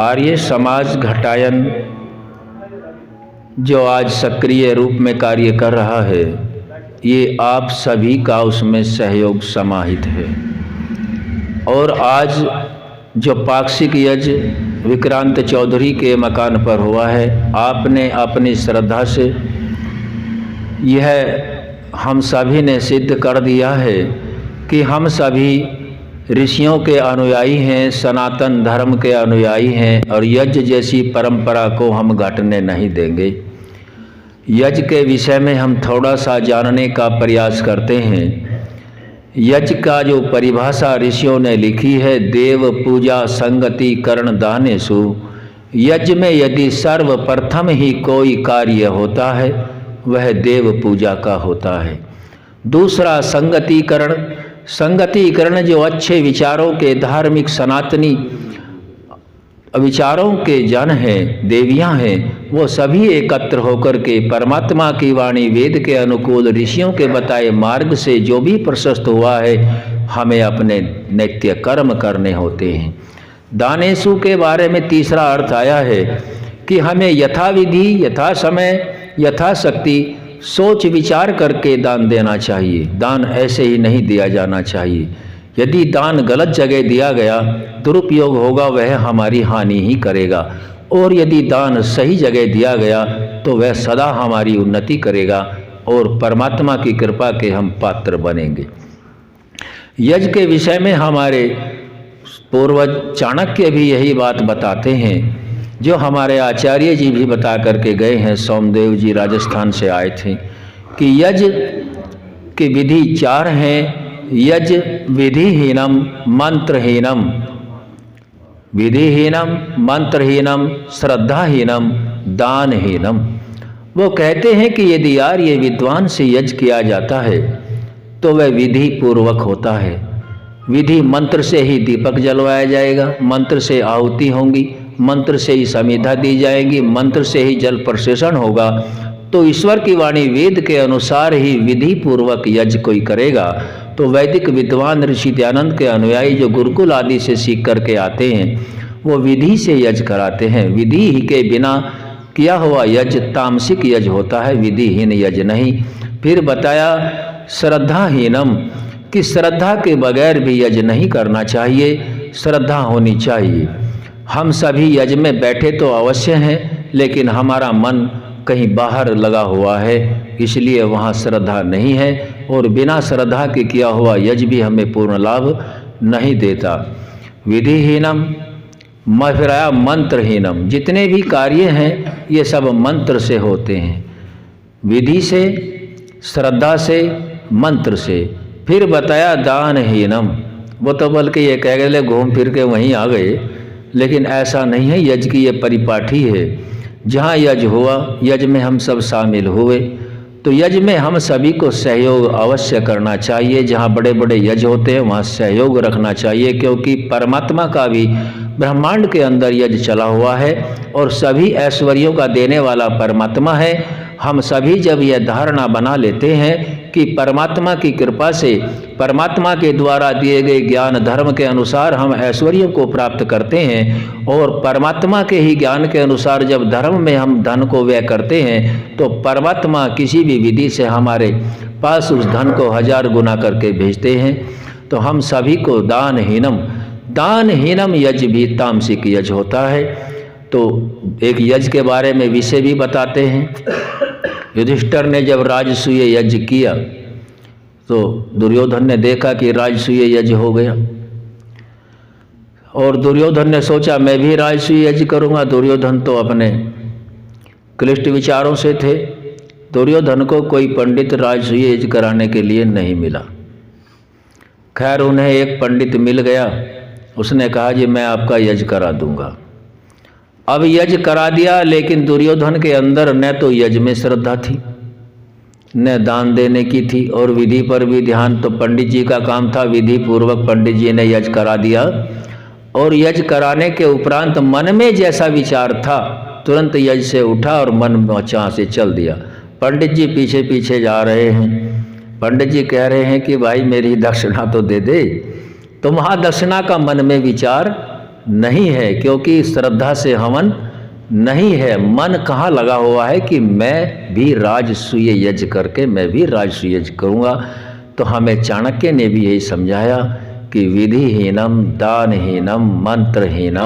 आर्य समाज घटायन जो आज सक्रिय रूप में कार्य कर रहा है, ये आप सभी का उसमें सहयोग समाहित है। और आज जो पाक्षिक यज्ञ विक्रांत चौधरी के मकान पर हुआ है, आपने अपनी श्रद्धा से यह हम सभी ने सिद्ध कर दिया है कि हम सभी ऋषियों के अनुयायी हैं, सनातन धर्म के अनुयायी हैं और यज्ञ जैसी परंपरा को हम घटने नहीं देंगे। यज्ञ के विषय में हम थोड़ा सा जानने का प्रयास करते हैं। यज्ञ का जो परिभाषा ऋषियों ने लिखी है, देव पूजा संगति करण दानेषु। यज्ञ में यदि सर्वप्रथम ही कोई कार्य होता है वह देव पूजा का होता है। दूसरा संगतिकरण। संगतिकरण जो अच्छे विचारों के धार्मिक सनातनी विचारों के जन हैं, देवियां हैं, वो सभी एकत्र होकर के परमात्मा की वाणी वेद के अनुकूल ऋषियों के बताए मार्ग से जो भी प्रशस्त हुआ है, हमें अपने नित्य कर्म करने होते हैं। दानेषु के बारे में तीसरा अर्थ आया है कि हमें यथाविधि, यथा समय, यथाशक्ति सोच विचार करके दान देना चाहिए। दान ऐसे ही नहीं दिया जाना चाहिए। यदि दान गलत जगह दिया गया, दुरुपयोग होगा, वह हमारी हानि ही करेगा। और यदि दान सही जगह दिया गया तो वह सदा हमारी उन्नति करेगा और परमात्मा की कृपा के हम पात्र बनेंगे। यज्ञ के विषय में हमारे पूर्वज चाणक्य भी यही बात बताते हैं, जो हमारे आचार्य जी भी बता करके गए हैं। सोमदेव जी राजस्थान से आए थे कि यज्ञ की विधि 4 हैं। यज्ञ विधिहीनम मंत्रहीनम, विधिहीनम मंत्रहीनम श्रद्धाहीनम दानहीनम। वो कहते हैं कि यदि आर्य विद्वान से यज्ञ किया जाता है तो वह विधि पूर्वक होता है। विधि मंत्र से ही दीपक जलवाया जाएगा, मंत्र से आहुति होंगी, मंत्र से ही समिधा दी जाएगी, मंत्र से ही जल प्रशेषण होगा। तो ईश्वर की वाणी वेद के अनुसार ही विधि पूर्वक यज्ञ कोई करेगा तो वैदिक विद्वान ऋषि दयानंद के अनुयायी जो गुरुकुल आदि से सीख करके आते हैं, वो विधि से यज्ञ कराते हैं। विधि ही के बिना किया हुआ यज्ञ तामसिक यज्ञ होता है, विधिहीन यज्ञ नहीं। फिर बताया श्रद्धाहीनम, कि श्रद्धा के बगैर भी यज्ञ नहीं करना चाहिए, श्रद्धा होनी चाहिए। हम सभी यज्ञ में बैठे तो अवश्य हैं, लेकिन हमारा मन कहीं बाहर लगा हुआ है, इसलिए वहाँ श्रद्धा नहीं है। और बिना श्रद्धा के किया हुआ यज्ञ भी हमें पूर्ण लाभ नहीं देता। विधिहीनम, फिर आया मंत्रहीनम। जितने भी कार्य हैं ये सब मंत्र से होते हैं, विधि से, श्रद्धा से, मंत्र से। फिर बताया दानहीनम। वो तो बल्कि ये कह गए घूम फिर के वहीं आ गए, लेकिन ऐसा नहीं है। यज्ञ की ये परिपाठी है। जहाँ यज्ञ हुआ, यज्ञ में हम सब शामिल हुए, तो यज्ञ में हम सभी को सहयोग अवश्य करना चाहिए। जहाँ बड़े बड़े यज्ञ होते हैं वहाँ सहयोग रखना चाहिए, क्योंकि परमात्मा का भी ब्रह्मांड के अंदर यज्ञ चला हुआ है और सभी ऐश्वर्यों का देने वाला परमात्मा है। हम सभी जब यह धारणा बना लेते हैं कि परमात्मा की कृपा से, परमात्मा के द्वारा दिए गए ज्ञान धर्म के अनुसार हम ऐश्वर्यों को प्राप्त करते हैं, और परमात्मा के ही ज्ञान के अनुसार जब धर्म में हम धन को व्यय करते हैं, तो परमात्मा किसी भी विधि से हमारे पास उस धन को 1000 गुना करके भेजते हैं। तो हम सभी को दानहीनम यज्ञ भी तामसिक यज्ञ होता है। तो एक यज्ञ के बारे में विषय भी बताते हैं। युधिष्ठिर ने जब राजसूय यज्ञ किया तो दुर्योधन ने देखा कि राजसूय यज्ञ हो गया, और दुर्योधन ने सोचा मैं भी राजसूय यज्ञ करूंगा। दुर्योधन तो अपने क्लिष्ट विचारों से थे। दुर्योधन को कोई पंडित राजसूय यज्ञ कराने के लिए नहीं मिला। खैर उन्हें एक पंडित मिल गया, उसने कहा जी मैं आपका यज्ञ करा दूंगा। अब यज्ञ करा दिया, लेकिन दुर्योधन के अंदर न तो यज्ञ में श्रद्धा थी, न दान देने की थी, और विधि पर भी ध्यान। तो पंडित जी का काम था, विधि पूर्वक पंडित जी ने यज्ञ करा दिया, और यज्ञ कराने के उपरांत मन में जैसा विचार था तुरंत यज्ञ से उठा और मन वहाँ से चल दिया। पंडित जी पीछे पीछे जा रहे हैं। पंडित जी कह रहे हैं कि भाई मेरी दक्षिणा तो दे दे। तो वहाँ दक्षिणा का मन में विचार नहीं है, क्योंकि श्रद्धा से हवन नहीं है। मन कहाँ लगा हुआ है कि मैं भी राजसूय यज्ञ करके मैं भी राजसूय यज्ञ करूँगा। तो हमें चाणक्य ने भी यही समझाया कि विधिहीनम दानहीनम मंत्रहीनम